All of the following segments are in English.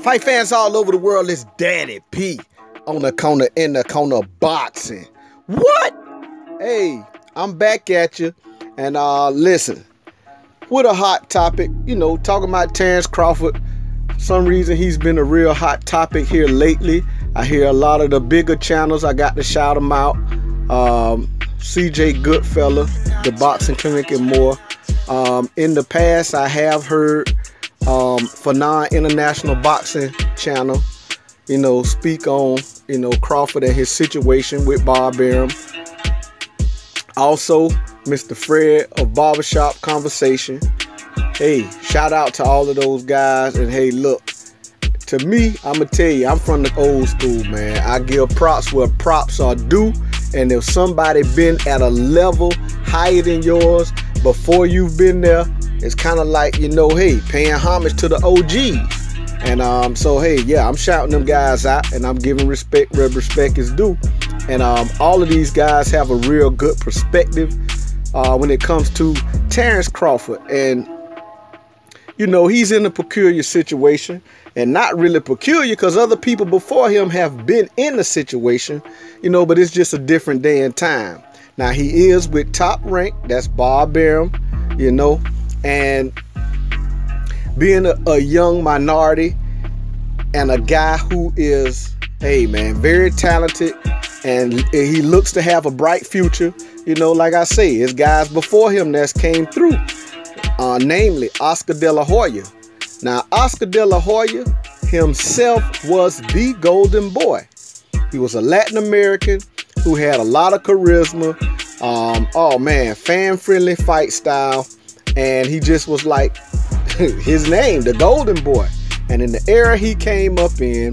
Fight fans all over the world, it's Daddy P on the corner, in the corner boxing. What? Hey, I'm back at you. And listen, with a hot topic, talking about Terence Crawford. For some reason, he's been a real hot topic here lately. I hear a lot of the bigger channels, I got to shout them out. CJ Goodfella, the Boxing Clinic and more. In the past, I have heard Fannon International Boxing Channel, speak on, Crawford and his situation with Bob Arum. Also, Mr. Fred of Barbershop Conversation. Hey, shout out to all of those guys. And hey, look, to me, I'm going to tell you, I'm from the old school, man. I give props where props are due. And if somebody been at a level higher than yours before you've been there, it's kind of like, hey, paying homage to the OGs. And so, hey, yeah, I'm shouting them guys out and I'm giving respect where respect is due. And all of these guys have a real good perspective when it comes to Terence Crawford. And, he's in a peculiar situation. And not really peculiar because other people before him have been in the situation, but it's just a different day and time. Now, he is with Top Rank, that's Bob Arum, and being a young minority and a guy who is, hey, man, very talented, and he looks to have a bright future. Like I say, it's guys before him that's came through, namely Oscar De La Hoya. Now, Oscar De La Hoya himself was the golden boy. He was a Latin American who had a lot of charisma. Fan-friendly fight style. And he just was like his name, the golden boy. And in the era he came up in,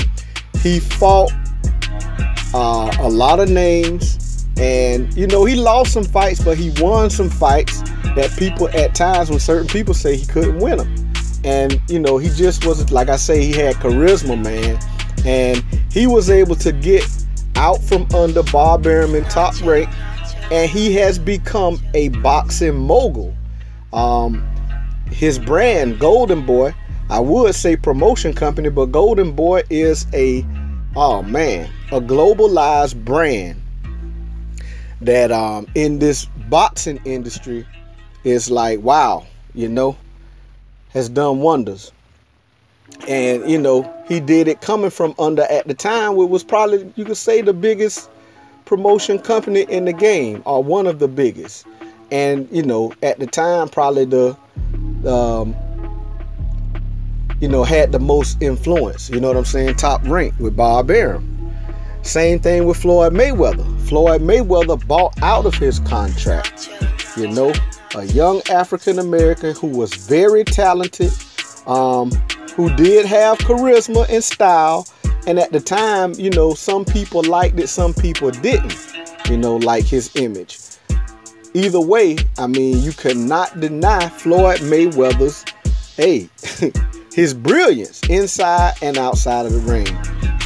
he fought a lot of names. And, he lost some fights, but he won some fights that people at times when certain people say he couldn't win them. And, he just was, like I say, he had charisma, man. And he was able to get out from under Bob Arum and Top Rank. And he has become a boxing mogul. His brand, Golden Boy, I would say promotion company, but Golden Boy is a globalized brand that in this boxing industry is like, wow, has done wonders. And he did it coming from under, at the time, it was probably, you could say, the biggest promotion company in the game, or one of the biggest. And at the time, probably had the most influence. You know what I'm saying? Top Rank with Bob Arum. Same thing with Floyd Mayweather. Floyd Mayweather bought out of his contract. A young African American who was very talented, who did have charisma and style. And at the time, some people liked it, some people didn't, like his image. Either way, you cannot deny Floyd Mayweather's, his brilliance inside and outside of the ring.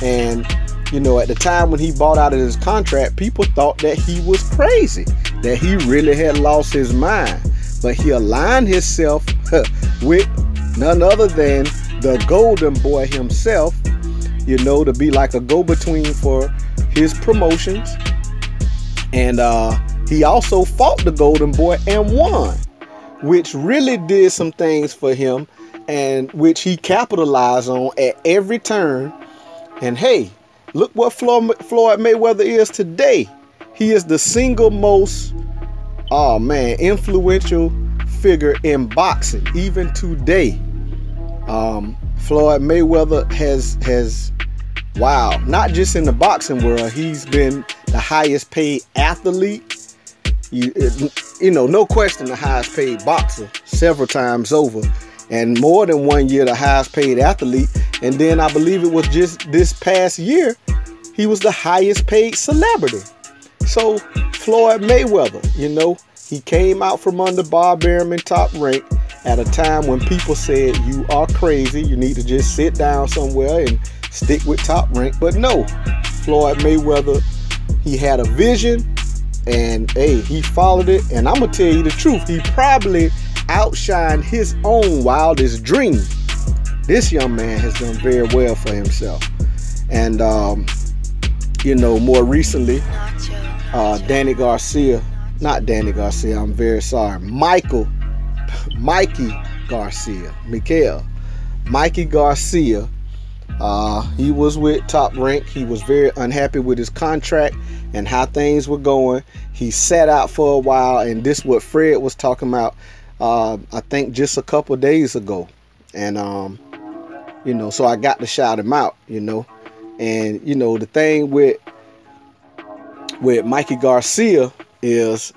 And, at the time when he bought out of his contract, people thought that he was crazy, that he really had lost his mind. But he aligned himself with none other than the Golden Boy himself, to be like a go-between for his promotions. And he also fought the Golden Boy and won, which really did some things for him, and which he capitalized on at every turn. And hey, look what Floyd Mayweather is today. He is the single most, influential figure in boxing, even today. Floyd Mayweather has, not just in the boxing world, he's been the highest paid athlete. No question, the highest paid boxer several times over. And more than 1 year, the highest paid athlete. And then I believe it was just this past year, he was the highest paid celebrity. So Floyd Mayweather, he came out from under Bob Arum and Top Rank at a time when people said, you are crazy, you need to just sit down somewhere and stick with Top Rank. But no, Floyd Mayweather, he had a vision, and hey, he followed it. And I'm gonna tell you the truth, he probably outshined his own wildest dream. this young man has done very well for himself. And you know, more recently, Mikey Garcia. He was with Top Rank. He was very unhappy with his contract and how things were going. He sat out for a while, and this is what Fred was talking about, I think just a couple days ago. And you know, so I got to shout him out, you know. And you know, the thing with Mikey Garcia is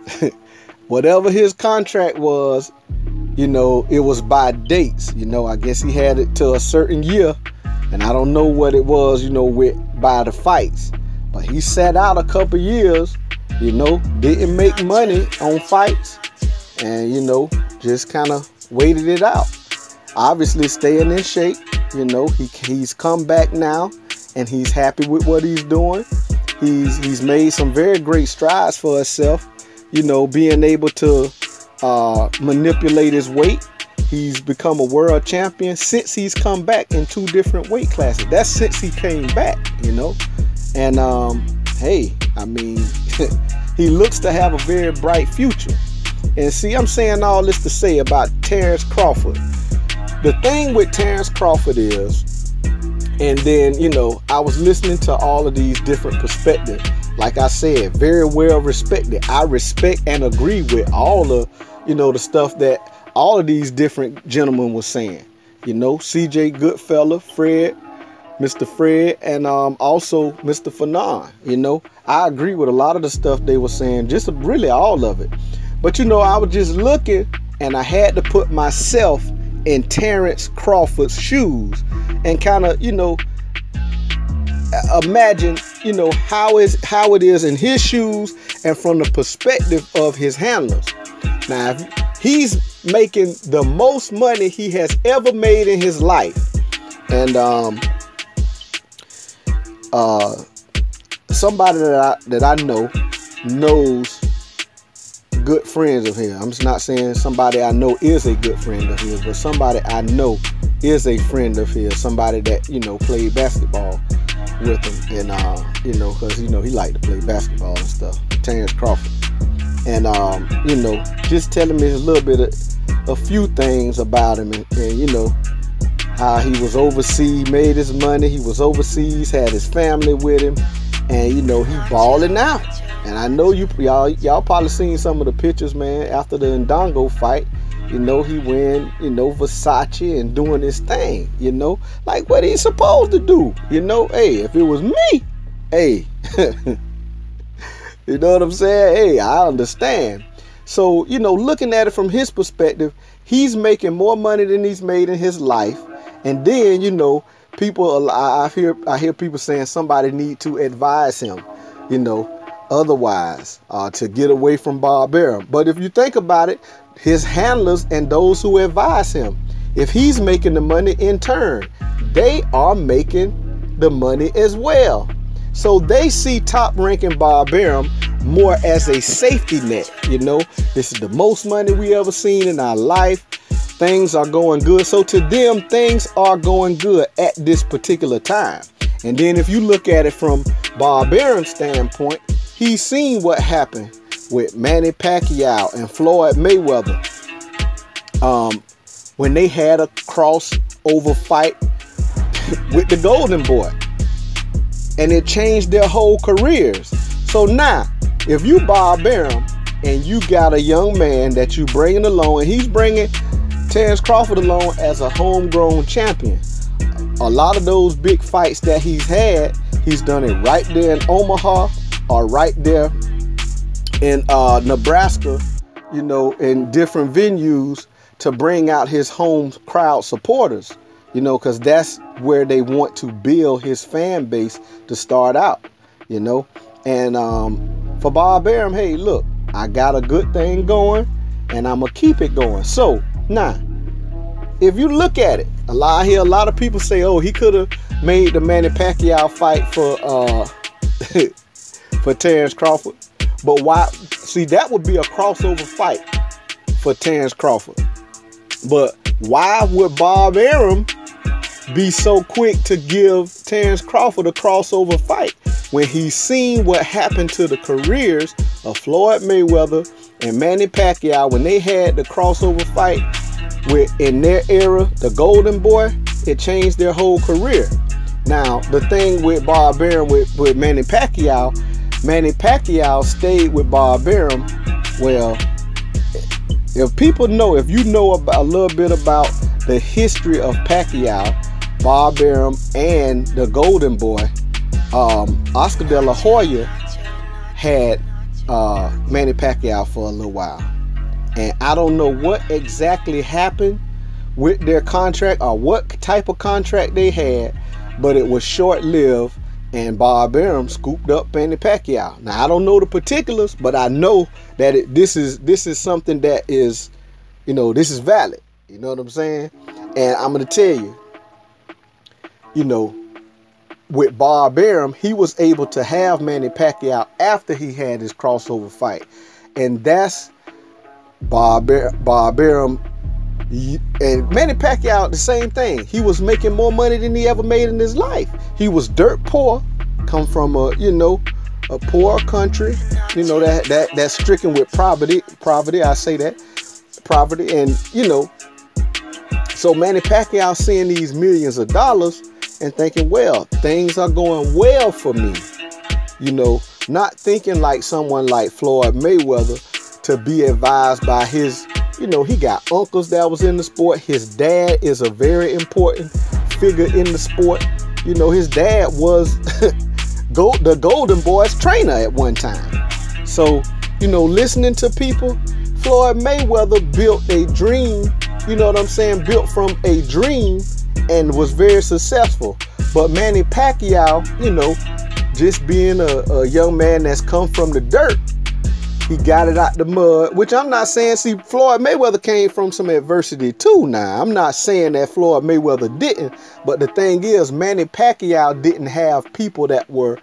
whatever his contract was, you know, it was by dates. You know, I guess he had it to a certain year, and I don't know what it was, you know, by the fights. But he sat out a couple years, you know, didn't make money on fights, and you know, just kind of waited it out. Obviously staying in shape, you know, he's come back now, and he's happy with what he's doing. He's made some very great strides for himself, you know, being able to manipulate his weight. He's become a world champion since he's come back in 2 different weight classes. That's since he came back, you know. And hey, I mean, he looks to have a very bright future. And see, I'm saying all this to say about Terence Crawford. The thing with Terence Crawford is, and then, you know, I was listening to all of these different perspectives. Like I said, very well respected. I respect and agree with all the, you know, the stuff that all of these different gentlemen were saying. You know, CJ Goodfella, Fred, Mr. Fred, and also Mr. Fannon. You know, I agree with a lot of the stuff they were saying, just really all of it. But, you know, I was just looking, and I had to put myself in Terence Crawford's shoes and kind of, you know, imagine, you know, how it is in his shoes and from the perspective of his handlers. Now, if he's making the most money he has ever made in his life, and somebody that I know knows good friends of his. I'm just not saying somebody I know is a good friend of his, but somebody I know is a friend of his. Somebody that, you know, played basketball with him, and you know, because you know he liked to play basketball and stuff. Terence Crawford, and you know, just telling me a little bit of a few things about him, and you know, how he was overseas, made his money. He was overseas, had his family with him, and you know, he balling out. And I know y'all probably seen some of the pictures, man, after the Ndongo fight. You know, he wearing, you know, Versace and doing his thing, you know, like what he's supposed to do. You know, hey, if it was me, hey, you know what I'm saying? Hey, I understand. So, you know, looking at it from his perspective, he's making more money than he's made in his life. And then, you know, people, I hear people saying somebody need to advise him, you know, otherwise, to get away from Bob Arum. But if you think about it, his handlers and those who advise him, if he's making the money in turn, they are making the money as well. So they see Top Rank and Bob Arum more as a safety net. You know, this is the most money we ever seen in our life. Things are going good. So to them, things are going good at this particular time. And then if you look at it from Bob Arum's standpoint, he's seen what happened with Manny Pacquiao and Floyd Mayweather when they had a crossover fight with the Golden Boy, and it changed their whole careers. So now, if you Bob Arum and you got a young man that you bringing along, and he's bringing Terence Crawford along as a homegrown champion, a lot of those big fights that he's had, he's done it right there in Omaha or right there in Nebraska, you know, in different venues to bring out his home crowd supporters, you know, because that's where they want to build his fan base to start out, you know. And for Bob Arum, hey, look, I got a good thing going, and I'm going to keep it going. So now, if you look at it, I hear a lot of people say, oh, he could have made the Manny Pacquiao fight for Terence Crawford. But why? See, that would be a crossover fight for Terence Crawford. But why would Bob Arum be so quick to give Terence Crawford a crossover fight when he's seen what happened to the careers of Floyd Mayweather and Manny Pacquiao when they had the crossover fight in their era, the Golden Boy? It changed their whole career. Now, the thing with Bob Arum with Manny Pacquiao stayed with Bob Arum. Well, if you know about a little bit about the history of Pacquiao, Bob Arum, and the Golden Boy, Oscar De La Hoya had Manny Pacquiao for a little while. And I don't know what exactly happened with their contract or what type of contract they had, but it was short-lived, and Bob Arum scooped up Manny Pacquiao. Now, I don't know the particulars, but I know that this is something that is, this is valid. You know what I'm saying? And I'm going to tell you, with Bob Arum, he was able to have Manny Pacquiao after he had his crossover fight. And that's Bob Arum and Manny Pacquiao, the same thing. He was making more money than he ever made in his life. He was dirt poor, come from a poor country, that's stricken with poverty. I say that, poverty. And so Manny Pacquiao seeing these millions of dollars and thinking, well, things are going well for me. Not thinking like someone like Floyd Mayweather, to be advised by his, he got uncles that was in the sport. His dad is a very important figure in the sport. His dad was the Golden Boy's trainer at one time. So, listening to people, Floyd Mayweather built a dream, built from a dream and was very successful. But Manny Pacquiao, just being a young man that's come from the dirt, he got it out the mud, which I'm not saying. See, Floyd Mayweather came from some adversity too. Now, I'm not saying that Floyd Mayweather didn't, but the thing is, Manny Pacquiao didn't have people that were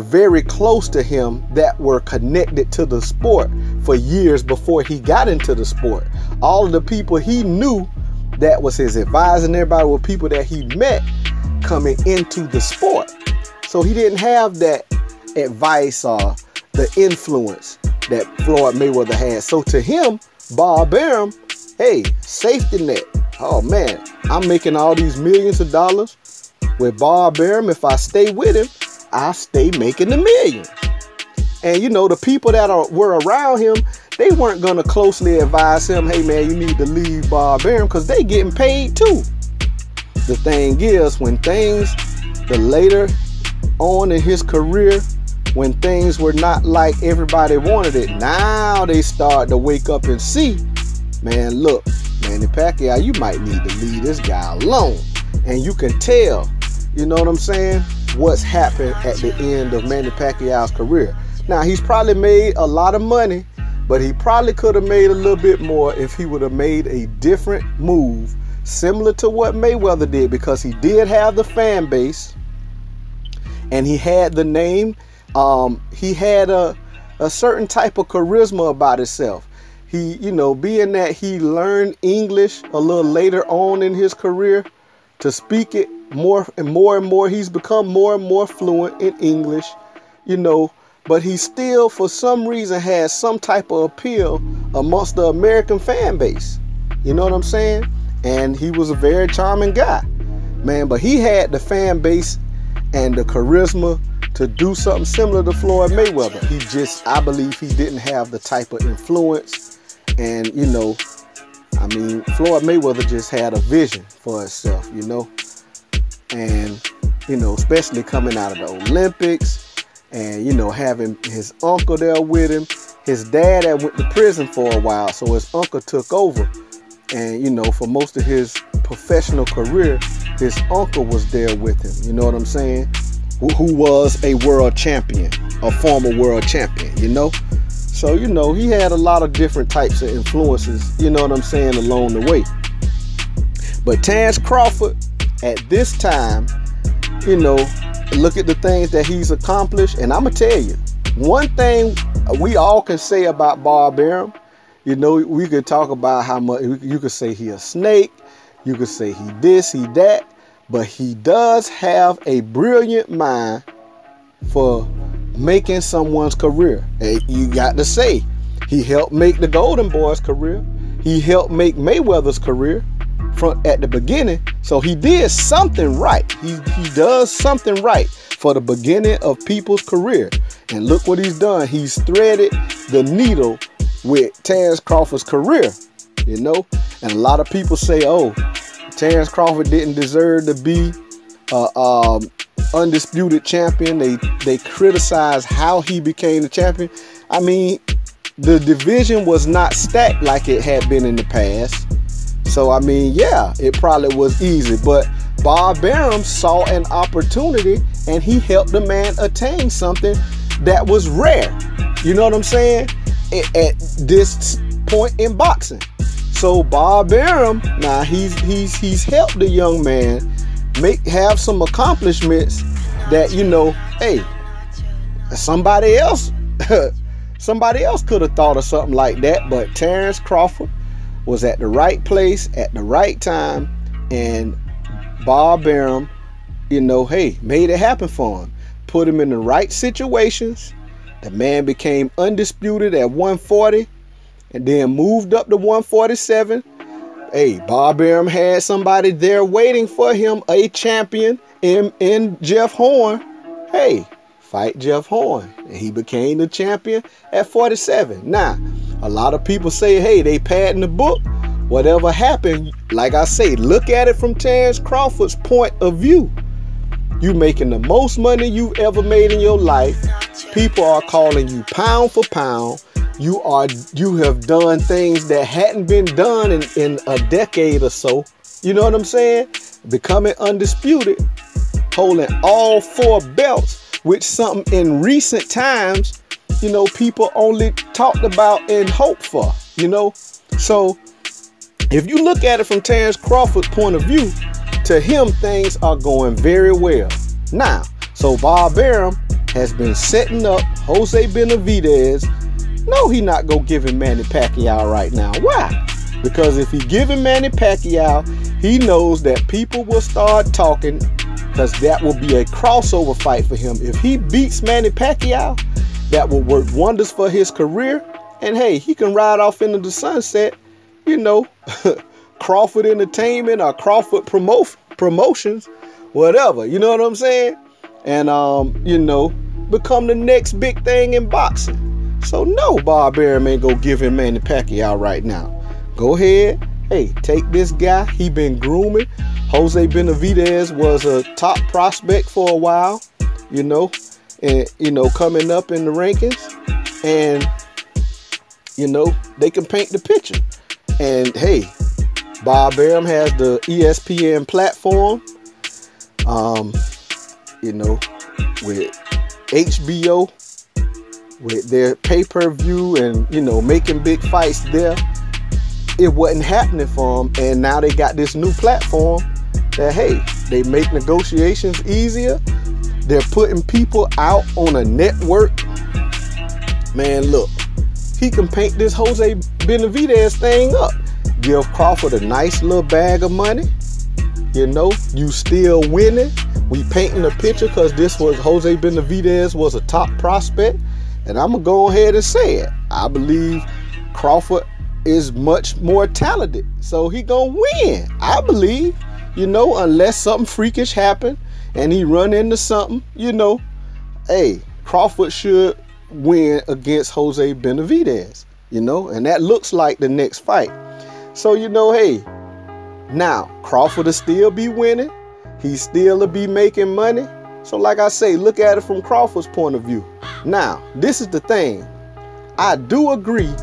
very close to him, that were connected to the sport for years before he got into the sport. All of the people he knew that was his advisor and everybody were people that he met coming into the sport. So he didn't have that advice or the influence that Floyd Mayweather had. So to him, Bob Arum, hey, safety net. Oh man, I'm making all these millions of dollars with Bob Arum. If I stay with him, I stay making the millions. And the people that were around him, they weren't gonna closely advise him, hey man, you need to leave Bob Arum, because they getting paid too. The thing is, when things, the later on in his career, when things were not like everybody wanted it, now they start to wake up and see, man, look, Manny Pacquiao, you might need to leave this guy alone. And you can tell, you know what I'm saying, what's happened at the end of Manny Pacquiao's career. Now, he's probably made a lot of money, but he probably could have made a little bit more if he would have made a different move, similar to what Mayweather did, because he did have the fan base and he had the name. He had a certain type of charisma about himself. He, being that he learned English a little later on in his career to speak it more and more, he's become more and more fluent in English, but he still, for some reason, has some type of appeal amongst the American fan base. You know what I'm saying? And he was a very charming guy, man, but he had the fan base and the charisma to do something similar to Floyd Mayweather. I believe he didn't have the type of influence. And, Floyd Mayweather just had a vision for himself, and, especially coming out of the Olympics and, having his uncle there with him. His dad had went to prison for a while, so his uncle took over. And, for most of his professional career, his uncle was there with him. You know what I'm saying? Who was a world champion, a former world champion, So, he had a lot of different types of influences, along the way. But Terence Crawford, at this time, look at the things that he's accomplished. And I'm going to tell you, one thing we all can say about Bob Arum, we could talk about how much, you could say he a snake, you could say he this, he that. but he does have a brilliant mind for making someone's career. And you got to say, he helped make the Golden Boy's career. He helped make Mayweather's career from at the beginning. So he did something right. He does something right for the beginning of people's career. And look what he's done. He's threaded the needle with Terence Crawford's career, you know. And a lot of people say, oh, Terence Crawford didn't deserve to be undisputed champion. They criticize how he became the champion. I mean, the division was not stacked like it had been in the past. So, I mean, yeah, it probably was easy. But Bob Arum saw an opportunity and he helped the man attain something that was rare. You know what I'm saying? At this point in boxing. So Bob Arum, now he's helped the young man have some accomplishments that, you know, hey, somebody else could have thought of something like that, but Terence Crawford was at the right place at the right time, and Bob Arum, you know, hey, made it happen for him. Put him in the right situations. The man became undisputed at 140 and then moved up to 147. Hey, Bob Arum had somebody there waiting for him, a champion in Jeff Horn. Hey, fight Jeff Horn. And he became the champion at 47. Now, a lot of people say, hey, they padding the book. Whatever happened, like I say, look at it from Terence Crawford's point of view. You making the most money you've ever made in your life. People are calling you pound for pound. You have done things that hadn't been done in a decade or so. You know what I'm saying? Becoming undisputed, holding all 4 belts, which something in recent times, you know, people only talked about and hoped for, you know? So if you look at it from Terence Crawford's point of view, to him, things are going very well. Now, so Bob Arum has been setting up Jose Benavidez. No, he not gonna give him Manny Pacquiao right now. Why? Because if he give him Manny Pacquiao, he knows that people will start talking, because that will be a crossover fight for him. If he beats Manny Pacquiao, that will work wonders for his career. And hey, he can ride off into the sunset, you know, Crawford Entertainment or Crawford Promotions, whatever. You know what I'm saying? And, you know, become the next big thing in boxing. So no, Bob Arum ain't gonna give him Manny Pacquiao right now. Go ahead. Hey, take this guy. He been grooming. Jose Benavidez was a top prospect for a while, you know, and, you know, coming up in the rankings. And, you know, they can paint the picture. And hey, Bob Arum has the ESPN platform, you know, with HBO, with their pay-per-view and, you know, making big fights there. It wasn't happening for them, and now they got this new platform that, hey, they make negotiations easier. They're putting people out on a network. Man, look, he can paint this Jose Benavidez thing up. Give Crawford a nice little bag of money. You know, you still winning. We painting a picture because this was Jose Benavidez was a top prospect. And I'm going to go ahead and say it. I believe Crawford is much more talented. So he going to win. I believe, you know, unless something freakish happen and he run into something, you know, hey, Crawford should win against Jose Benavidez, you know, and that looks like the next fight. So, you know, hey, now Crawford will still be winning. He still will be making money. So like I say, look at it from Crawford's point of view. Now, this is the thing. I do agree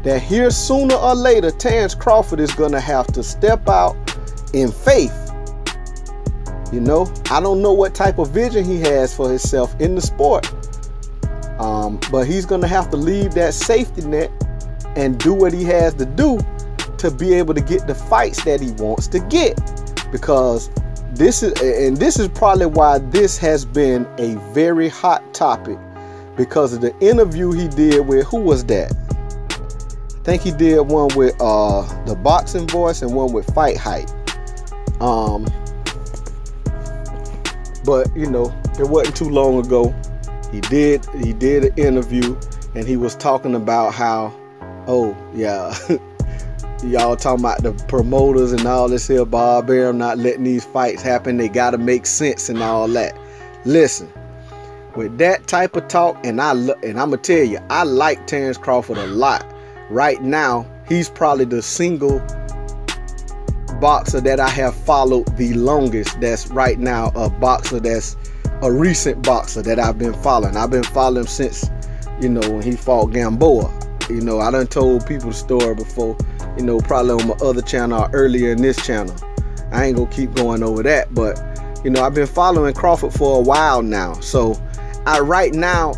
that here sooner or later, Terence Crawford is going to have to step out in faith. You know, I don't know what type of vision he has for himself in the sport. But he's going to have to leave that safety net and do what he has to do to be able to get the fights that he wants to get. Because this is probably why this has been a very hot topic, because of the interview he did with, who was that? I think he did one with the Boxing Voice and one with Fight Hype. But you know, it wasn't too long ago. He did an interview, and he was talking about how, oh yeah, y'all talking about the promoters and all this here, Bob Arum not letting these fights happen. They gotta make sense and all that. Listen, with that type of talk, and I'm gonna tell you, I like Terence Crawford a lot. Right now, he's probably the single boxer that I have followed the longest. That's right now a boxer that's a recent boxer that I've been following. I've been following him since, you know, when he fought Gamboa. You know, I done told people the story before, you know, probably on my other channel or earlier in this channel. I ain't gonna keep going over that, but you know, I've been following Crawford for a while now. So right now,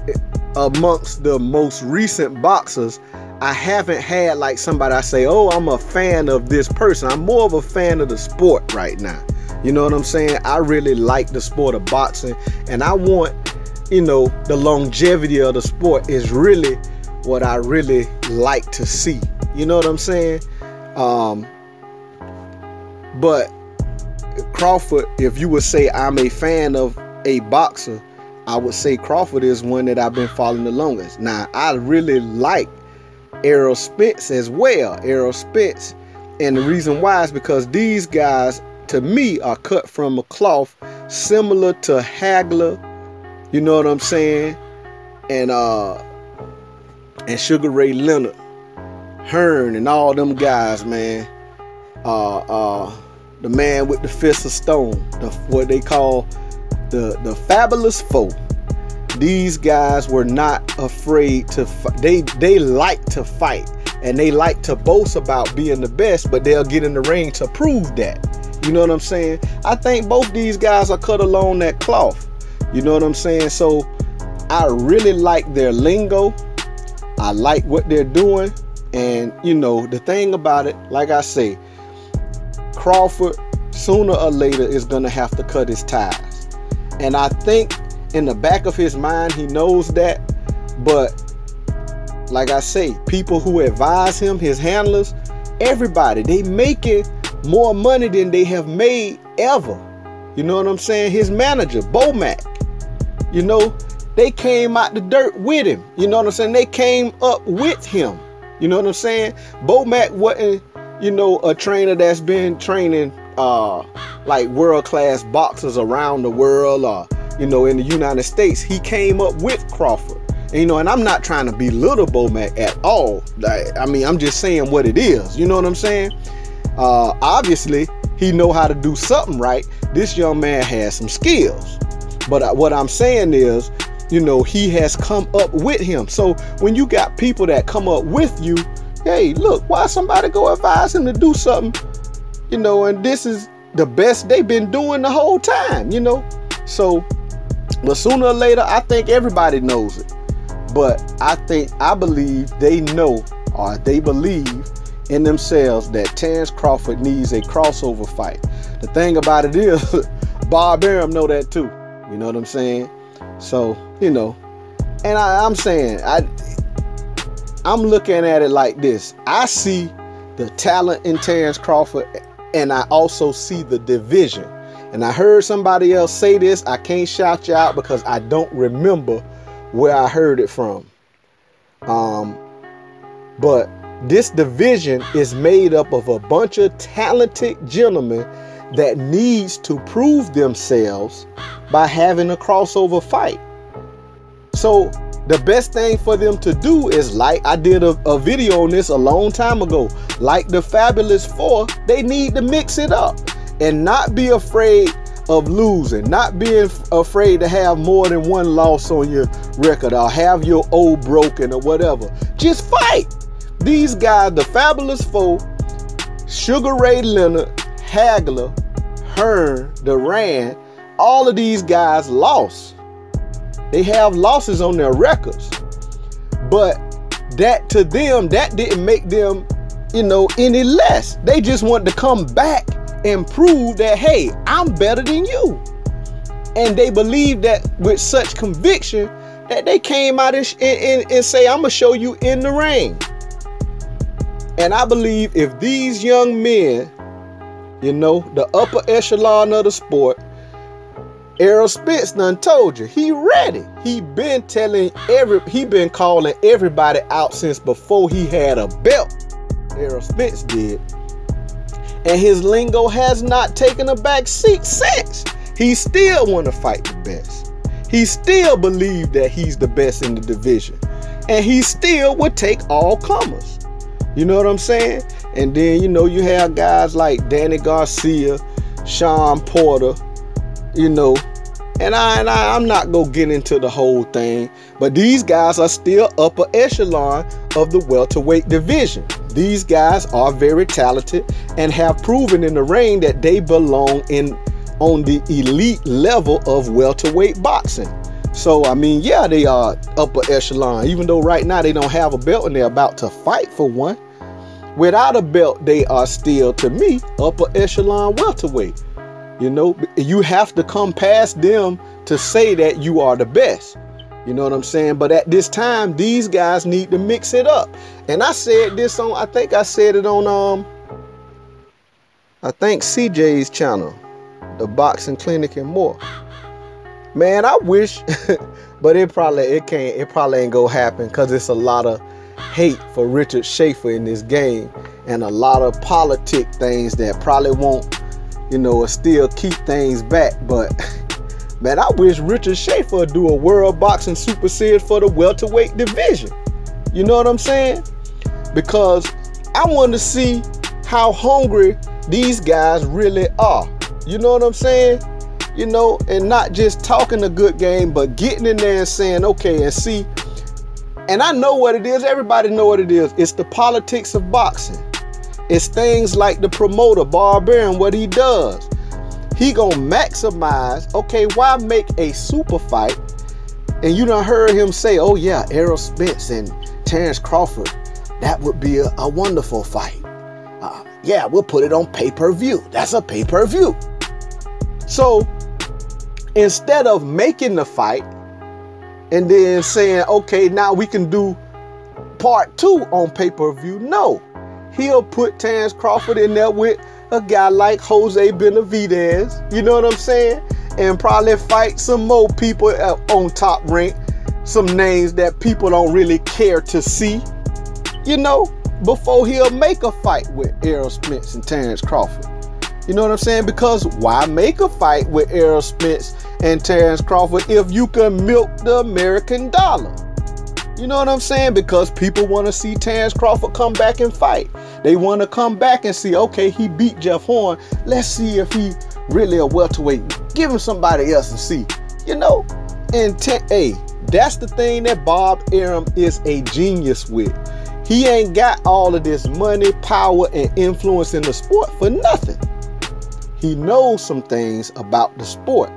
amongst the most recent boxers, I haven't had like somebody I say, oh, I'm a fan of this person. I'm more of a fan of the sport right now. You know what I'm saying? I really like the sport of boxing, and I want, you know, the longevity of the sport is really what I really like to see. You know what I'm saying? But Crawford, if you would say I'm a fan of a boxer, I would say Crawford is one that I've been following the longest. Now, I really like Errol Spence as well. Errol Spence. And the reason why is because these guys, to me, are cut from a cloth similar to Hagler, you know what I'm saying, and Sugar Ray Leonard, Hearn, and all them guys, man. The man with the fist of stone, what they call the fabulous foe. These guys were not afraid to fight. They like to fight, and they like to boast about being the best, but they'll get in the ring to prove that. You know what I'm saying? I think both these guys are cut along that cloth. You know what I'm saying? So I really like their lingo. I like what they're doing. And you know, the thing about it, like I say, Crawford sooner or later is gonna have to cut his ties. And I think in the back of his mind he knows that. But like I say, people who advise him, his handlers, everybody, they making more money than they have made ever. You know what I'm saying? His manager, Bomac, you know, they came out the dirt with him. You know what I'm saying? They came up with him. You know what I'm saying? Bomac wasn't, you know, a trainer that's been training like world-class boxers around the world, or you know, in the United States. He came up with Crawford. And, you know, and I'm not trying to belittle Bomac at all. I mean, I'm just saying what it is. You know what I'm saying? Obviously, he know how to do something right. This young man has some skills. But what I'm saying is, you know, he has come up with him. So when you got people that come up with you, hey, look, why somebody go advise him to do something, you know, and this is the best they've been doing the whole time, you know? So, but sooner or later, I think everybody knows it. But I believe they know, or they believe in themselves, that Terence Crawford needs a crossover fight. The thing about it is, Bob Arum know that too. You know what I'm saying? So, you know, and I'm saying, I'm looking at it like this. I see the talent in Terence Crawford, and I also see the division. And I heard somebody else say this. I can't shout you out because I don't remember where I heard it from. But this division is made up of a bunch of talented gentlemen that needs to prove themselves by having a crossover fight. So the best thing for them to do is, like I did a video on this a long time ago, like the Fabulous Four, they need to mix it up and not be afraid of losing, not being afraid to have more than one loss on your record, or have your O broken or whatever. Just fight. These guys, the Fabulous Four, Sugar Ray Leonard, Hagler, Hearn, Duran, all of these guys lost. They have losses on their records. But that, to them, that didn't make them, you know, any less. They just wanted to come back and prove that, hey, I'm better than you. And they believed that with such conviction that they came out and say, I'm gonna show you in the ring. And I believe if these young men, you know, the upper echelon of the sport, Errol Spence done told you he ready. He been calling everybody out since before he had a belt. Errol Spence did. And his lingo has not taken a back seat since. He still want to fight the best. He still believe that he's the best in the division. And he still would take all comers. You know what I'm saying? And then, you know, you have guys like Danny Garcia, Sean Porter, you know, and I'm not gonna get into the whole thing, but these guys are still upper echelon of the welterweight division. These guys are very talented and have proven in the ring that they belong on the elite level of welterweight boxing. So, I mean, yeah, they are upper echelon, even though right now they don't have a belt and they're about to fight for one. Without a belt, they are still, to me, upper echelon welterweight. You know, you have to come past them to say that you are the best. You know what I'm saying? But at this time, these guys need to mix it up. And I said this on, I think I said it on, I think CJ's channel, the Boxing Clinic and more. Man, I wish, but it probably ain't gonna happen because it's a lot of hate for Richard Schaefer in this game and a lot of politic things that probably won't, you know, still keep things back. But man, I wish Richard Schaefer would do a World Boxing Super Series for the welterweight division. You know what I'm saying? Because I want to see how hungry these guys really are. You know what I'm saying? You know, and not just talking a good game, but getting in there and saying, okay, and see. And I know what it is. Everybody know what it is. It's the politics of boxing. It's things like the promoter, Barbarian, what he does. He gonna maximize, okay, why make a super fight? And you done heard him say, oh yeah, Errol Spence and Terence Crawford, that would be a wonderful fight. Yeah, we'll put it on pay-per-view. That's a pay-per-view. So instead of making the fight and then saying, okay, now we can do part 2 on pay-per-view, no. He'll put Terence Crawford in there with a guy like Jose Benavidez, you know what I'm saying? And probably fight some more people on Top Rank, some names that people don't really care to see, you know, before he'll make a fight with Errol Spence and Terence Crawford. You know what I'm saying? Because why make a fight with Errol Spence and Terence Crawford if you can milk the American dollar? You know what I'm saying? Because people want to see Terence Crawford come back and fight. They want to come back and see, okay, he beat Jeff Horn. Let's see if he really a welterweight. Give him somebody else and see. You know? And hey, that's the thing that Bob Arum is a genius with. He ain't got all of this money, power, and influence in the sport for nothing. He knows some things about the sport.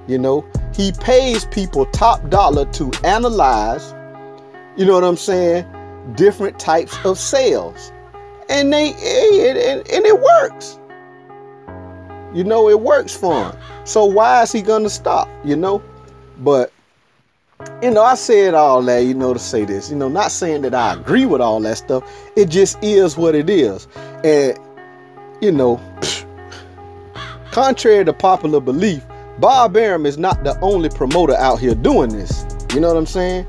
You know? He pays people top dollar to analyze, you know what I'm saying, different types of sales. And it works. You know, it works for him. So why is he gonna stop, you know? But, you know, I said all that, you know, to say this. You know, not saying that I agree with all that stuff. It just is what it is. And, you know, contrary to popular belief, Bob Arum is not the only promoter out here doing this. You know what I'm saying?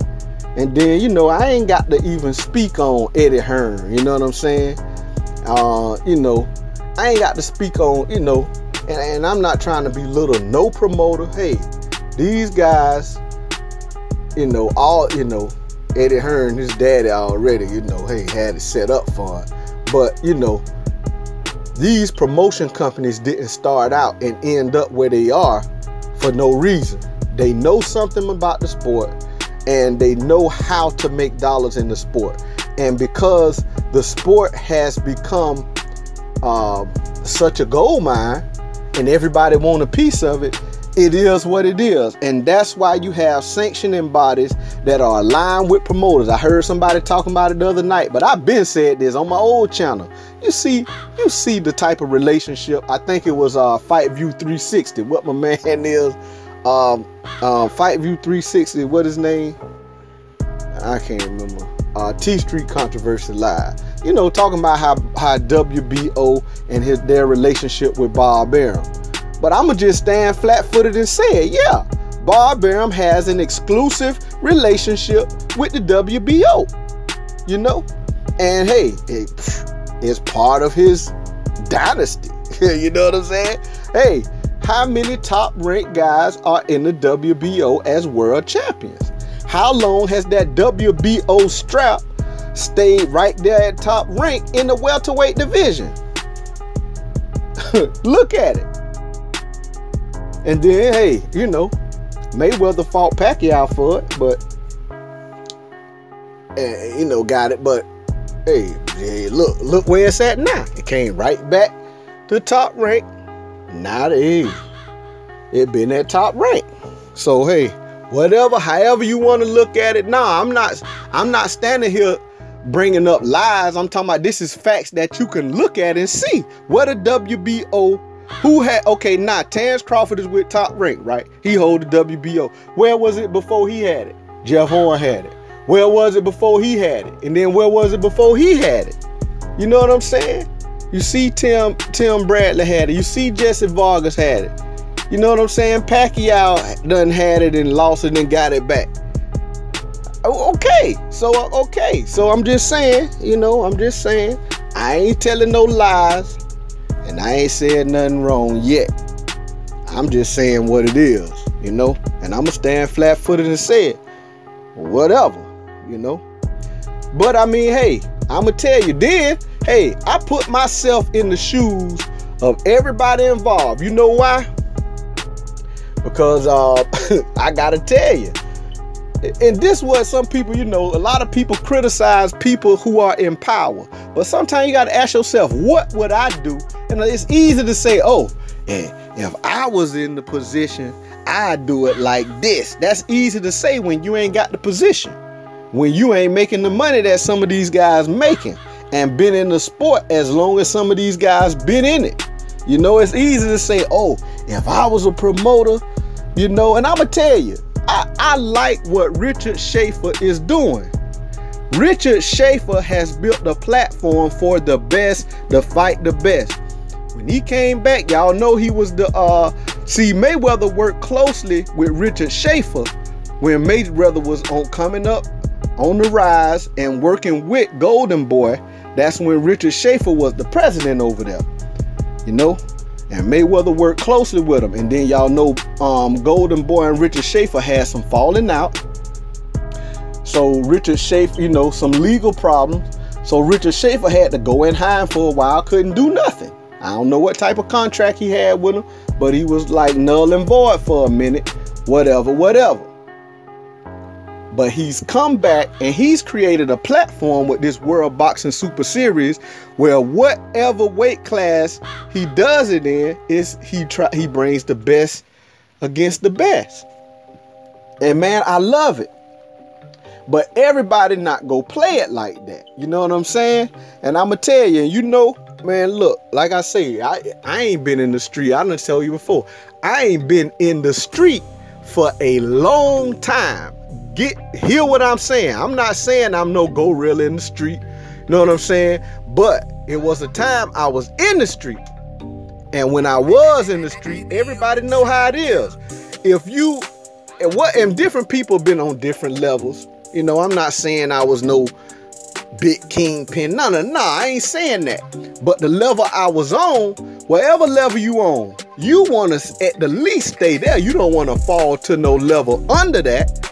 And then, you know, I ain't got to even speak on Eddie Hearn. You know what I'm saying? You know, I ain't got to speak on, you know, and I'm not trying to belittle no promoter. Hey, these guys, you know, Eddie Hearn, his daddy already, you know, hey, had it set up for him. But, you know, these promotion companies didn't start out and end up where they are for no reason. They know something about the sport and they know how to make dollars in the sport. And because the sport has become such a gold mine and everybody want a piece of it, it is what it is. And that's why you have sanctioning bodies that are aligned with promoters. I heard somebody talking about it the other night, but I've been said this on my old channel. You see the type of relationship. I think it was Fight View 360. What my man is, Fight View 360. What his name? I can't remember. T Street Controversy Live. You know, talking about how WBO and their relationship with Bob Arum. But I'm going to just stand flat-footed and say it. Yeah, Bob Arum has an exclusive relationship with the WBO. You know? And hey, it's part of his dynasty. You know what I'm saying? Hey, how many top-ranked guys are in the WBO as world champions? How long has that WBO strap stayed right there at top rank in the welterweight division? Look at it. And then, hey, you know, Mayweather fought Pacquiao for it, but, you know, got it. But, hey, look where it's at now. It came right back to top rank. Now it been at top rank. So, hey, whatever, however you want to look at it. Nah, I'm not standing here bringing up lies. I'm talking about this is facts that you can look at and see. What a WBO, who had, okay, now Terence Crawford is with top rank, right? He hold the WBO. Where was it before he had it? Jeff Horn had it. Where was it before he had it? And then where was it before he had it? You know what I'm saying? You see Tim Bradley had it. You see Jesse Vargas had it. You know what I'm saying? Pacquiao done had it and lost it and got it back. Okay. So I'm just saying, you know, I ain't telling no lies and I ain't said nothing wrong yet. I'm just saying what it is, you know, and I'm gonna stand flat-footed and say it. Whatever, you know. But I mean, hey, I'm gonna tell you then, hey, I put myself in the shoes of everybody involved. You know why? Because I gotta tell you, and this was some people, you know, a lot of people criticize people who are in power, but sometimes you gotta ask yourself, what would I do? And it's easy to say, oh, if I was in the position, I'd do it like this. That's easy to say when you ain't got the position, when you ain't making the money that some of these guys making and been in the sport as long as some of these guys been in it. You know, it's easy to say, oh, if I was a promoter, you know, and I'm going to tell you, I like what Richard Schaefer is doing. Richard Schaefer has built a platform for the best to fight the best. When he came back, y'all know he was see, Mayweather worked closely with Richard Schaefer when Mayweather was coming up on the rise and working with Golden Boy. That's when Richard Schaefer was the president over there. You know, and Mayweather worked closely with him. And then y'all know Golden Boy and Richard Schaefer had some falling out. So Richard Schaefer, you know, some legal problems. So Richard Schaefer had to go in hiding for a while, couldn't do nothing. I don't know what type of contract he had with him, but he was like null and void for a minute, whatever. But he's come back and he's created a platform with this World Boxing Super Series where whatever weight class he does it in is he brings the best against the best. And man, I love it. But everybody not go play it like that. You know what I'm saying? And I'm going to tell you, you know, man, look, like I say, I ain't been in the street. I done tell you before, I ain't been in the street for a long time. Hear what I'm saying. I'm not saying I'm no gorilla in the street. You know what I'm saying? But it was a time I was in the street. And when I was in the street, everybody know how it is. And different people been on different levels. You know, I'm not saying I was no big kingpin. No, I ain't saying that. But the level I was on, whatever level you on, you want to at the least stay there. You don't want to fall to no level under that.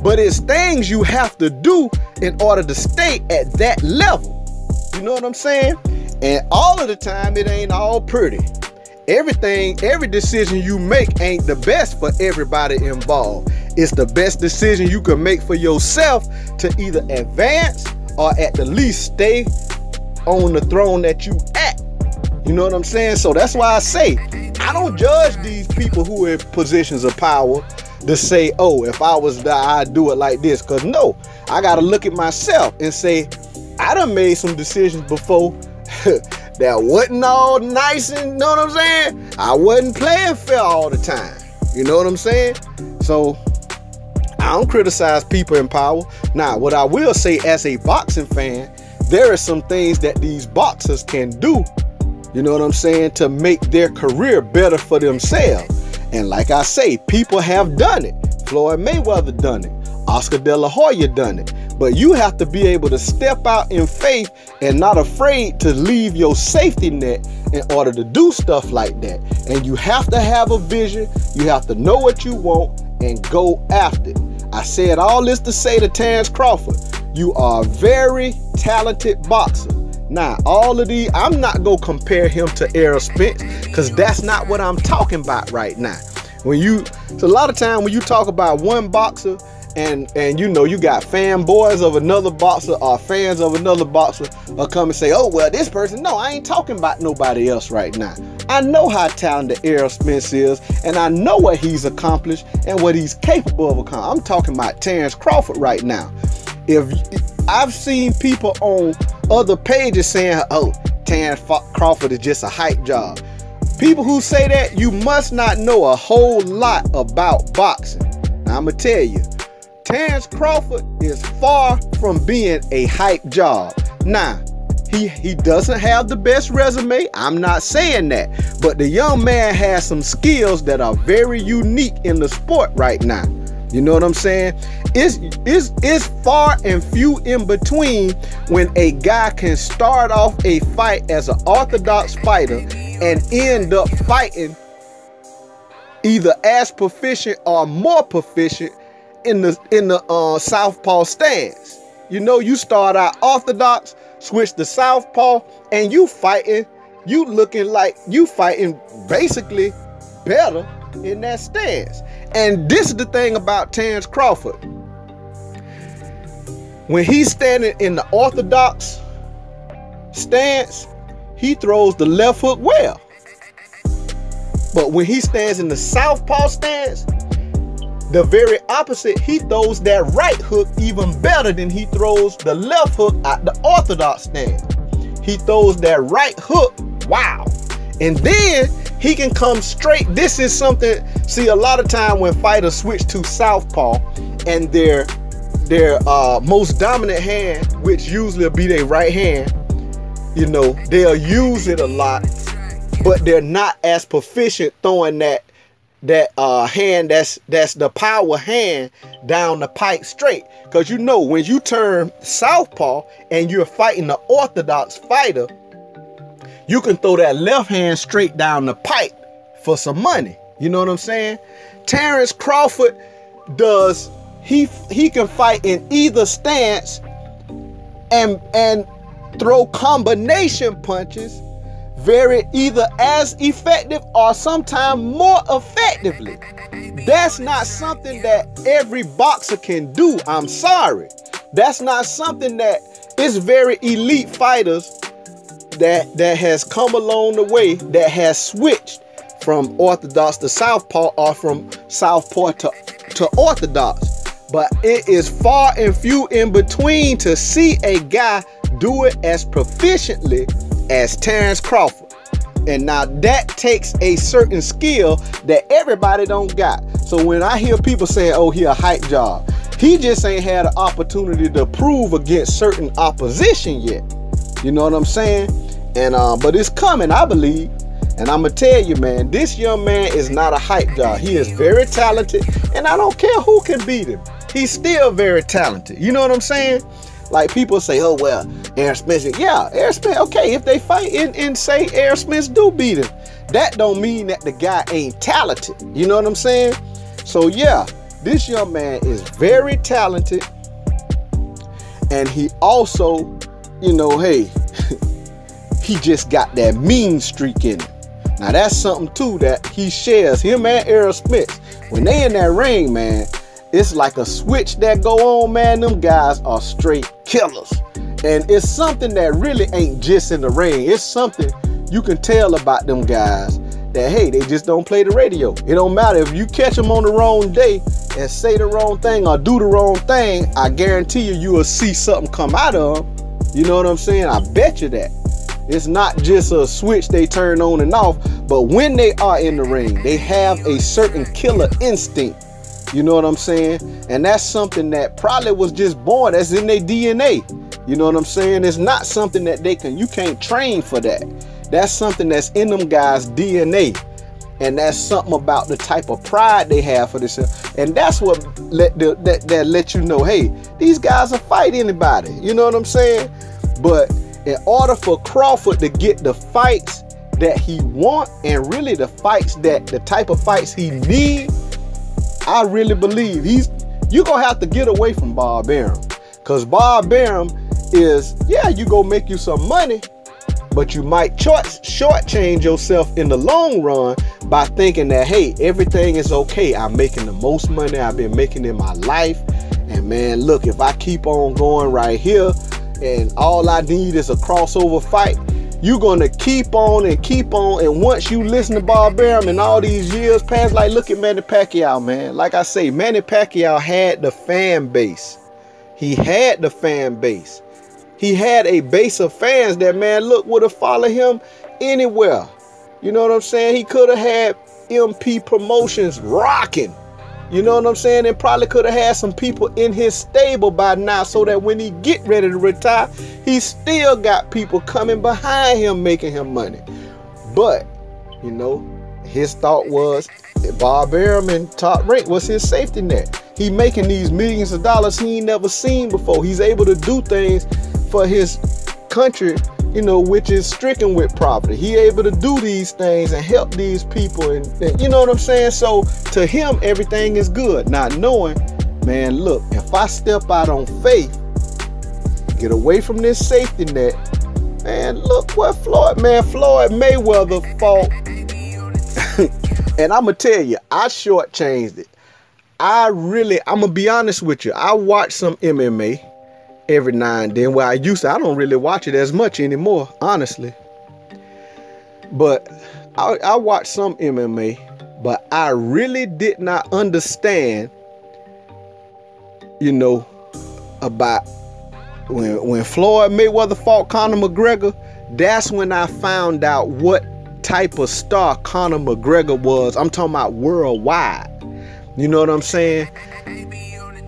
But it's things you have to do in order to stay at that level. You know what I'm saying? And all of the time, it ain't all pretty. Every decision you make ain't the best for everybody involved. It's the best decision you can make for yourself to either advance or at the least stay on the throne that you at. You know what I'm saying? So that's why I say, I don't judge these people who are in positions of power to say, oh, if I was there, I'd do it like this. Because no, I got to look at myself and say, I done made some decisions before that wasn't all nice and, you know what I'm saying? I wasn't playing fair all the time. You know what I'm saying? So I don't criticize people in power. Now, what I will say as a boxing fan, there are some things that these boxers can do, You know what I'm saying? To make their career better for themselves. And like I say, people have done it. Floyd Mayweather done it. Oscar De La Hoya done it. But you have to be able to step out in faith and not afraid to leave your safety net in order to do stuff like that. And you have to have a vision. You have to know what you want and go after it. I said all this to say to Terence Crawford, you are a very talented boxer. Now, all of these, I'm not going to compare him to Errol Spence because that's not what I'm talking about right now. So a lot of time when you talk about one boxer and you know, you got fanboys of another boxer or fans of another boxer will come and say, oh, well, this person, no, I ain't talking about nobody else right now. I know how talented Errol Spence is, and I know what he's accomplished and what he's capable of accomplishing. I'm talking about Terence Crawford right now. If I've seen people on other pages saying, oh, Terence Crawford is just a hype job. People who say that, you must not know a whole lot about boxing. Now, I'm going to tell you, Terence Crawford is far from being a hype job. Now, he doesn't have the best resume. I'm not saying that. But the young man has some skills that are very unique in the sport right now. You know what I'm saying? It's far and few in between when a guy can start off a fight as an orthodox fighter and end up fighting either as proficient or more proficient in the southpaw stance. You know, you start out orthodox, switch to southpaw, and you looking like you fighting basically better in that stance. And this is the thing about Terence Crawford. When he's standing in the orthodox stance, he throws the left hook well. But when he stands in the southpaw stance, the very opposite, he throws that right hook even better than he throws the left hook at the orthodox stance. He throws that right hook, wow. And then he can come straight. This is something, see, a lot of time when fighters switch to southpaw and their most dominant hand, which usually will be their right hand, you know, they'll use it a lot, but they're not as proficient throwing that hand that's the power hand down the pipe straight. Because you know, when you turn southpaw and you're fighting the orthodox fighter, you can throw that left hand straight down the pipe for some money. You know what I'm saying? Terence Crawford does, he can fight in either stance and throw combination punches either as effective or sometimes more effectively. That's not something that every boxer can do. I'm sorry. That's not something that it's very elite fighters that has come along the way that has switched from orthodox to southpaw or from southpaw to orthodox. But it is far and few in between to see a guy do it as proficiently as Terence Crawford. And now that takes a certain skill that everybody don't got. So when I hear people saying, oh, he a hype job, he just ain't had an opportunity to prove against certain opposition yet. You know what I'm saying? And but it's coming, I believe. And I'm gonna tell you, man, this young man is not a hype job. He is very talented, and I don't care who can beat him. He's still very talented. You know what I'm saying? Like people say, oh, well, Errol Spence. Yeah, Errol Spence, okay, if they fight and say Errol Spence do beat him, that don't mean that the guy ain't talented. You know what I'm saying? So yeah, this young man is very talented. And he also, you know, hey, he just got that mean streak in him. Now that's something too that he shares, him and Errol Spence. When they in that ring, man, it's like a switch that go on, man. Them guys are straight killers. And it's something that really ain't just in the ring. It's something you can tell about them guys that, hey, they just don't play the radio. It don't matter if you catch them on the wrong day and say the wrong thing or do the wrong thing, I guarantee you will see something come out of them. You know what I'm saying? I bet you that. It's not just a switch they turn on and off, but when they are in the ring, they have a certain killer instinct. You know what I'm saying? And that's something that probably was just born, that's in their DNA. You know what I'm saying? It's not something that you can't train for that. That's something that's in them guys' DNA. And that's something about the type of pride they have for this. And that's what that let you know, hey, these guys will fight anybody. You know what I'm saying? But in order for Crawford to get the fights that he want, and really the type of fights he need, I really believe you're going to have to get away from Bob Arum. Because Bob Arum is, yeah, you go make you some money, but you might shortchange yourself in the long run by thinking that, hey, everything is okay. I'm making the most money I've been making in my life. And man, look, if I keep on going right here and all I need is a crossover fight, you're going to keep on and keep on. And once you listen to Bob Arum and all these years pass, like look at Manny Pacquiao, man. Like I say, Manny Pacquiao had the fan base. He had the fan base. He had a base of fans that, man, look, would have followed him anywhere. You know what I'm saying? He could have had MP Promotions rocking. You know what I'm saying? And probably could have had some people in his stable by now so that when he get ready to retire, he still got people coming behind him making him money. But, you know, his thought was Bob Arum and Top Rank was his safety net. He making these millions of dollars he ain't never seen before. He's able to do things for his country, you know, which is stricken with poverty. He able to do these things and help these people, and you know what I'm saying? So to him, everything is good. Not knowing, man, look, if I step out on faith, get away from this safety net, man, look what Floyd Mayweather fought. And I'm going to tell you, I shortchanged it. I'm going to be honest with you. I watch some MMA every now and then. Where I don't really watch it as much anymore, honestly. But I watch some MMA, but I really did not understand, you know, about when Floyd Mayweather fought Conor McGregor. That's when I found out what type of star Conor McGregor was. I'm talking about worldwide. You know what I'm saying?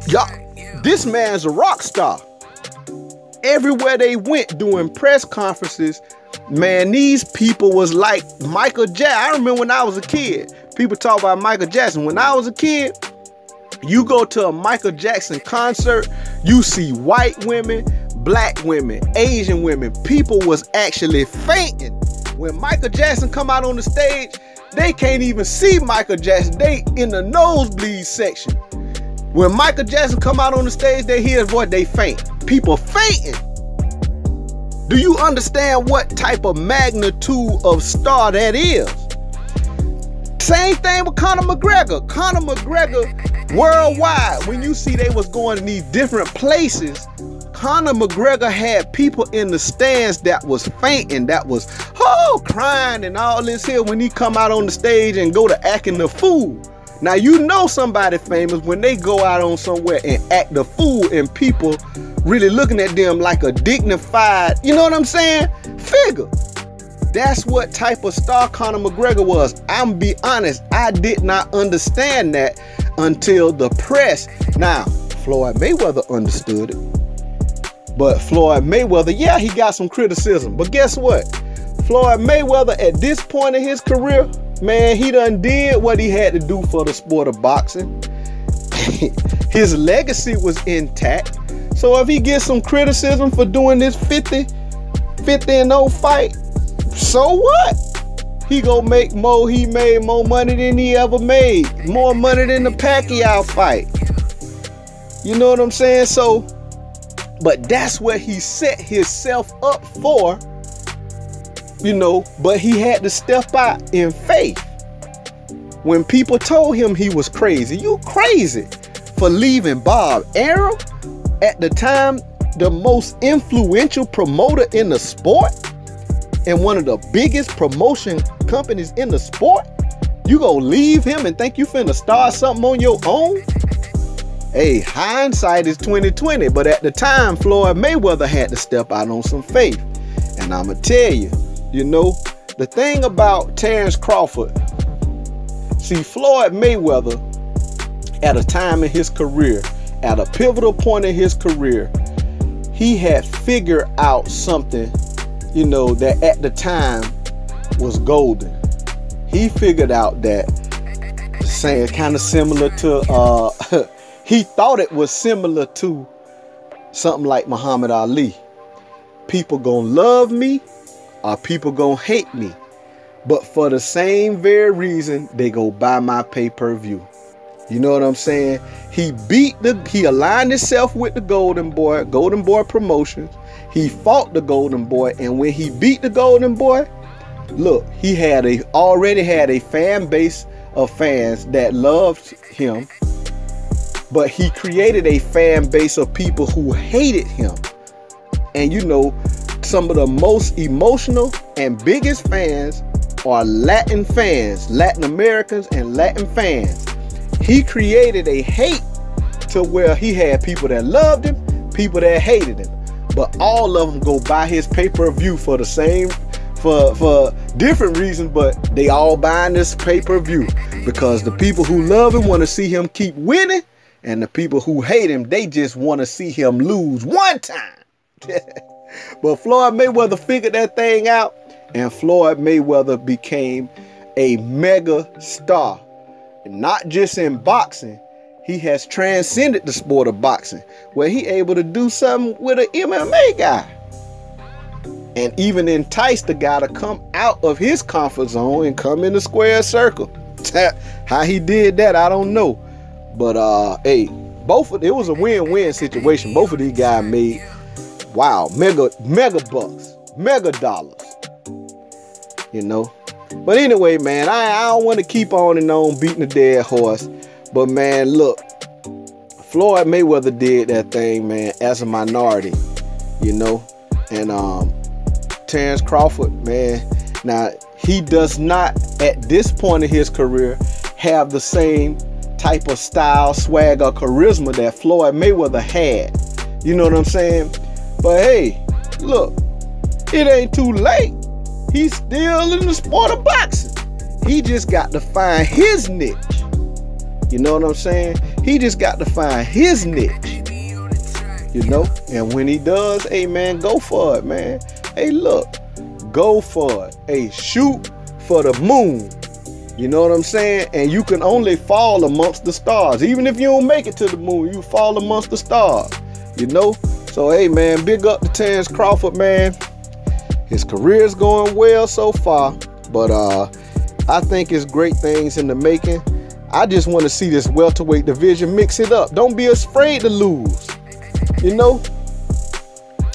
Y'all, this man's a rock star. Everywhere they went doing press conferences, man, these people was like Michael Jackson. I remember when I was a kid, people talk about Michael Jackson. When I was a kid, you go to a Michael Jackson concert, you see white women, black women, Asian women. People was actually fainting. When Michael Jackson come out on the stage, they can't even see Michael Jackson. They in the nosebleed section. When Michael Jackson come out on the stage, they hear his voice, they faint. People fainting. Do you understand what type of magnitude of star that is? Same thing with Conor McGregor. Conor McGregor worldwide, when you see they was going to these different places, Conor McGregor had people in the stands that was fainting, that was crying and all this here when he come out on the stage and go to acting the fool. Now you know somebody famous when they go out on somewhere and act the fool and people really looking at them like a dignified, you know what I'm saying, figure. That's what type of star Conor McGregor was. I'm be honest, I did not understand that until the press. Now, Floyd Mayweather understood it. But Floyd Mayweather, yeah, he got some criticism. But guess what? Floyd Mayweather at this point in his career, man, he done did what he had to do for the sport of boxing. His legacy was intact. So if he gets some criticism for doing this 50-0 fight, so what? He gonna make more. He made more money than he ever made. More money than the Pacquiao fight. You know what I'm saying? So, but that's what he set himself up for. You know, but he had to step out in faith. When people told him he was crazy, you crazy for leaving Bob Arum, at the time the most influential promoter in the sport and one of the biggest promotion companies in the sport. You gonna leave him and think you finna start something on your own? Hey, hindsight is 20/20, but at the time Floyd Mayweather had to step out on some faith. And I'ma tell you, you know, the thing about Terence Crawford, see, Floyd Mayweather, at a time in his career, at a pivotal point in his career, he had figured out something, you know, that at the time was golden. He figured out that, saying kind of similar to, he thought it was similar to something like Muhammad Ali. People gonna love me or people gonna hate me. But for the same very reason, they go buy my pay-per-view. You know what I'm saying? He aligned himself with the Golden Boy Promotions. He fought the Golden Boy, and when he beat the Golden Boy, look, he already had a fan base of fans that loved him, but he created a fan base of people who hated him. And you know, some of the most emotional and biggest fans are Latin fans, Latin Americans and Latin fans. He created a hate to where he had people that loved him, people that hated him. But all of them go buy his pay-per-view for the same, for different reasons, but they all buying this pay-per-view because the people who love him want to see him keep winning, and the people who hate him, they just want to see him lose one time. But Floyd Mayweather figured that thing out, and Floyd Mayweather became a mega star. Not just in boxing, he has transcended the sport of boxing, where he able to do something with an MMA guy. And even entice the guy to come out of his comfort zone and come in the square circle. How he did that, I don't know. But hey, it was a win-win situation. Both of these guys made, wow, mega bucks, mega dollars. You know. But anyway, man, I don't want to keep on and on beating the dead horse. But man, look, Floyd Mayweather did that thing, man, as a minority, you know. And Terence Crawford, man, now he does not, at this point in his career, have the same type of style, swag, or charisma that Floyd Mayweather had. You know what I'm saying? But hey, look, it ain't too late. He's still in the sport of boxing. He just got to find his niche. You know what I'm saying? He just got to find his niche. You know? And when he does, hey man, go for it, man. Hey, look, go for it. Hey, shoot for the moon. You know what I'm saying? And you can only fall amongst the stars. Even if you don't make it to the moon, you fall amongst the stars. You know? So hey man, big up to Terence Crawford, man. His career is going well so far, but I think it's great things in the making. I just want to see this welterweight division mix it up. Don't be afraid to lose, you know.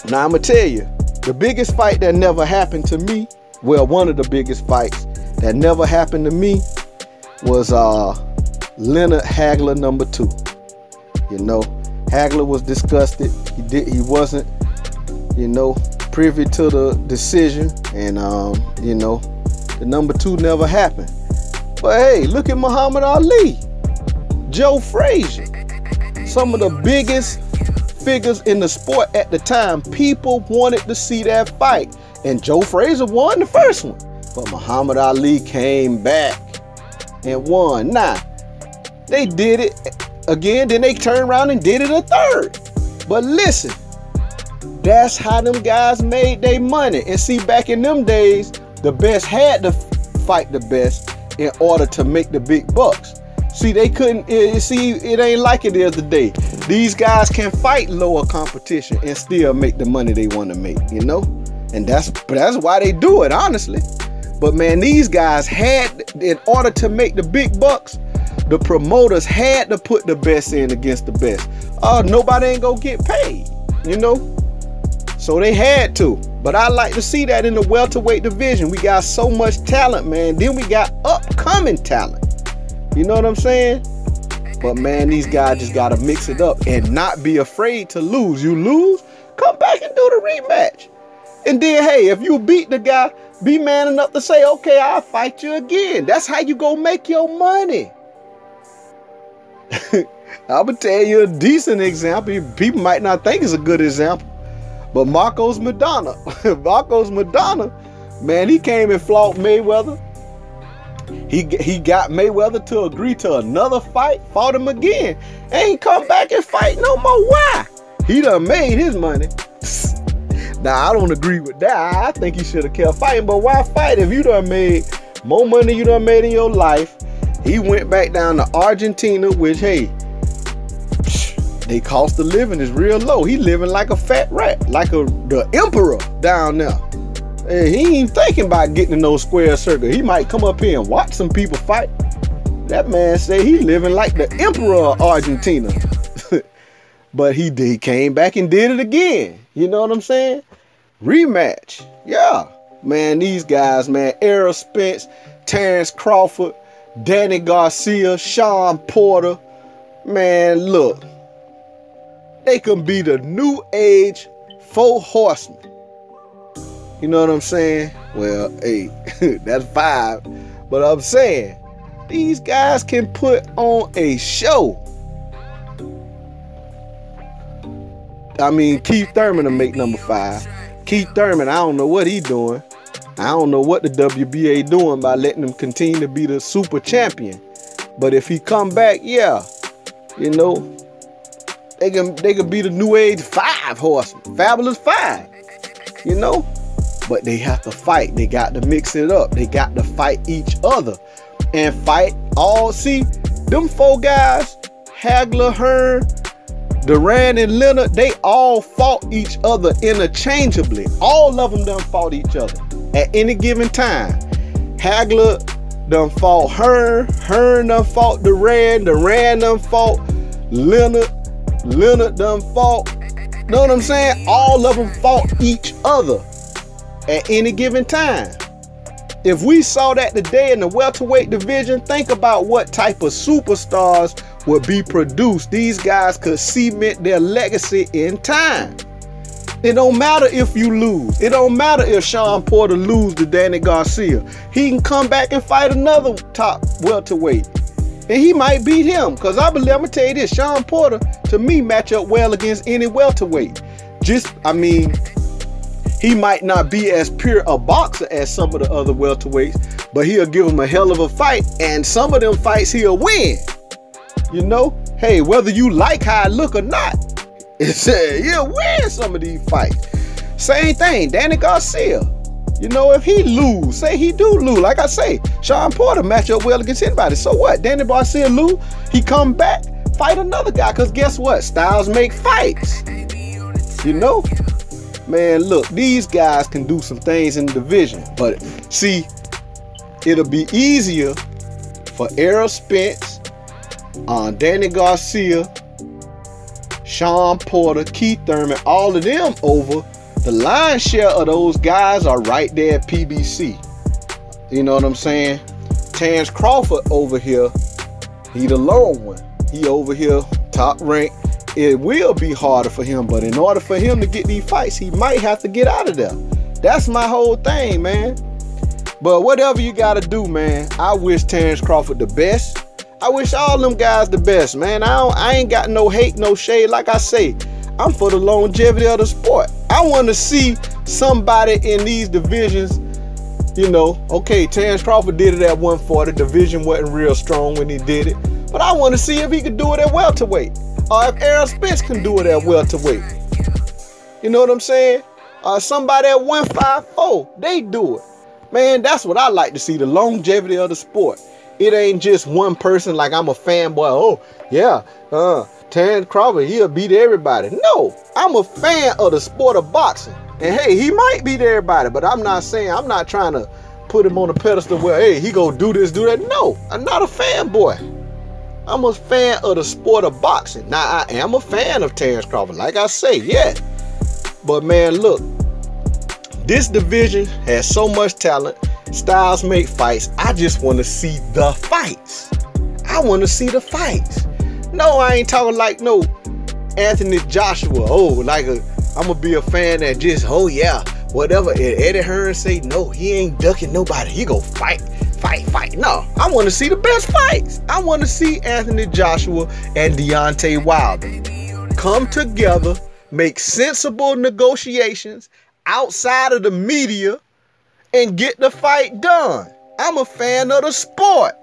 Now I'm gonna tell you, the biggest fight that never happened to me, well, one of the biggest fights that never happened to me was Leonard Hagler #2. You know, Hagler was disgusted. He wasn't, you know, privy to the decision, and you know, the #2 never happened. But hey, look at Muhammad Ali, Joe Frazier, some of the biggest figures in the sport at the time. People wanted to see that fight, and Joe Frazier won the first one, but Muhammad Ali came back and won. Now they did it again, then they turned around and did it a third. But listen, that's how them guys made their money. And see, back in them days, the best had to fight the best in order to make the big bucks. See, they couldn't, it ain't like it is today. These guys can fight lower competition and still make the money they want to make, you know? And that's why they do it, honestly. But man, these guys had, in order to make the big bucks, the promoters had to put the best in against the best. Nobody ain't gonna get paid, you know? So they had to. But I like to see that in the welterweight division. We got so much talent, man. Then we got upcoming talent. You know what I'm saying? But man, these guys just got to mix it up and not be afraid to lose. You lose, come back and do the rematch. And then, hey, if you beat the guy, be man enough to say, okay, I'll fight you again. That's how you go make your money. I'm going to tell you a decent example. People might not think it's a good example. But Marcos Maidana, man, he came and fought Mayweather. He got Mayweather to agree to another fight, fought him again, ain't come back and fight no more. Why? He done made his money. Now, I don't agree with that. I think he should have kept fighting, but why fight if you done made more money than you done made in your life? He went back down to Argentina, which, hey, they cost of living is real low. He living like a fat rat, like the emperor down there. Hey, he ain't thinking about getting in no square circle. He might come up here and watch some people fight. That man say he living like the emperor of Argentina. But he came back and did it again. You know what I'm saying? Rematch. Yeah. Man, these guys, man. Errol Spence, Terence Crawford, Danny Garcia, Sean Porter. Man, look. They can be the new age 4 horsemen. You know what I'm saying? Well, hey, that's 5. But I'm saying, these guys can put on a show. I mean, Keith Thurman will make number 5. Keith Thurman, I don't know what he doing. I don't know what the WBA doing by letting him continue to be the super champion. But if he come back, yeah, you know, they can be the new age 5 horsemen. Fabulous 5. You know? But they have to fight. They got to mix it up. They got to fight each other. And fight all. See, them 4 guys, Hagler, Hearn, Duran, and Leonard, they all fought each other interchangeably. All of them done fought each other at any given time. Hagler done fought Hearn. Hearn done fought Duran. Duran done fought Leonard. Leonard done fought. Know what I'm saying? All of them fought each other at any given time. If we saw that today in the welterweight division, think about what type of superstars would be produced. These guys could cement their legacy in time. It don't matter if you lose. It don't matter if Sean Porter lose to Danny Garcia. He can come back and fight another top welterweight. And he might beat him. Because I'm going to tell you this, Sean Porter, to me, match up well against any welterweight. He might not be as pure a boxer as some of the other welterweights, but he'll give him a hell of a fight, and some of them fights he'll win. You know, hey, whether you like how I look or not, he'll win some of these fights. Same thing, Danny Garcia. You know, if he lose, say he do lose, like I say, Sean Porter match up well against anybody. So what? Danny Garcia lose, he come back, fight another guy, because guess what? Styles make fights. You know? Man, look, these guys can do some things in the division. But see, it'll be easier for Errol Spence, Danny Garcia, Sean Porter, Keith Thurman, all of them over. The lion's share of those guys are right there at PBC. You know what I'm saying? Terence Crawford over here, he the lone one. He over here, top ranked. It will be harder for him, but in order for him to get these fights, he might have to get out of there. That's my whole thing, man. But whatever you got to do, man, I wish Terence Crawford the best. I wish all them guys the best, man. I ain't got no hate, no shade. Like I say, I'm for the longevity of the sport. I want to see somebody in these divisions, you know, okay, Terence Crawford did it at 140. Division wasn't real strong when he did it. But I want to see if he could do it at welterweight. Or if Errol Spence can do it at welterweight. You know what I'm saying? Or somebody at 154, they do it. Man, that's what I like to see, the longevity of the sport. It ain't just one person like I'm a fanboy. Oh, yeah, Terence Crawford, he'll beat everybody. No, I'm a fan of the sport of boxing. And hey, he might beat everybody, but I'm not trying to put him on a pedestal where, hey, he go do this, do that. No, I'm not a fanboy. I'm a fan of the sport of boxing. Now, I am a fan of Terence Crawford, like I say, yeah. But man, look, this division has so much talent. Styles make fights. I just want to see the fights. I want to see the fights. No, I ain't talking like no Anthony Joshua. Oh, like I'm going to be a fan that just, oh yeah, whatever Eddie Hearn say, no, he ain't ducking nobody. He go fight. No, I want to see the best fights. I want to see Anthony Joshua and Deontay Wilder come together, make sensible negotiations outside of the media, and get the fight done. I'm a fan of the sport.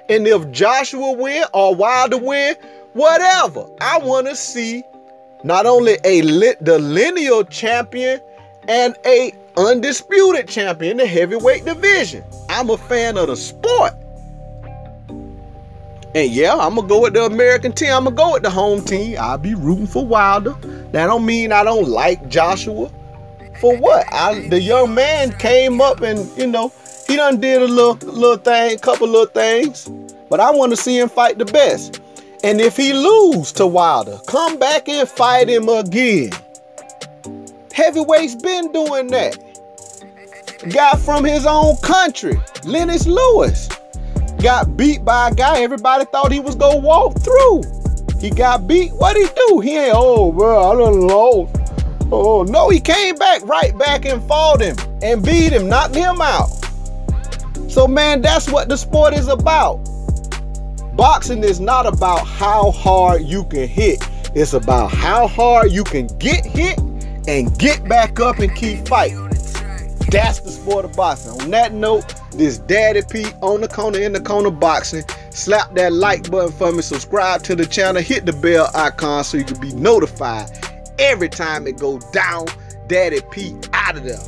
And if Joshua win or Wilder win, whatever, I want to see not only the lineal champion and a undisputed champion in the heavyweight division. I'm a fan of the sport. And yeah, I'm going to go with the American team. I'm going to go with the home team. I'll be rooting for Wilder. That don't mean I don't like Joshua. For what? The young man came up and, you know, he done did a little thing, couple little things. But I want to see him fight the best. And if he lose to Wilder, come back and fight him again. Heavyweight's been doing that. Guy from his own country, Lennox Lewis, got beat by a guy everybody thought he was gonna walk through. He got beat. What'd he do? He ain't, oh, bro, I done lost. Oh, no, he came right back and fought him and beat him, knocked him out. So, man, that's what the sport is about. Boxing is not about how hard you can hit. It's about how hard you can get hit and get back up and keep fighting. That's the sport of boxing. On that note, this Daddy Pete on the corner, in the corner boxing. Slap that like button for me. Subscribe to the channel. Hit the bell icon so you can be notified every time it goes down. Daddy Pete out of there.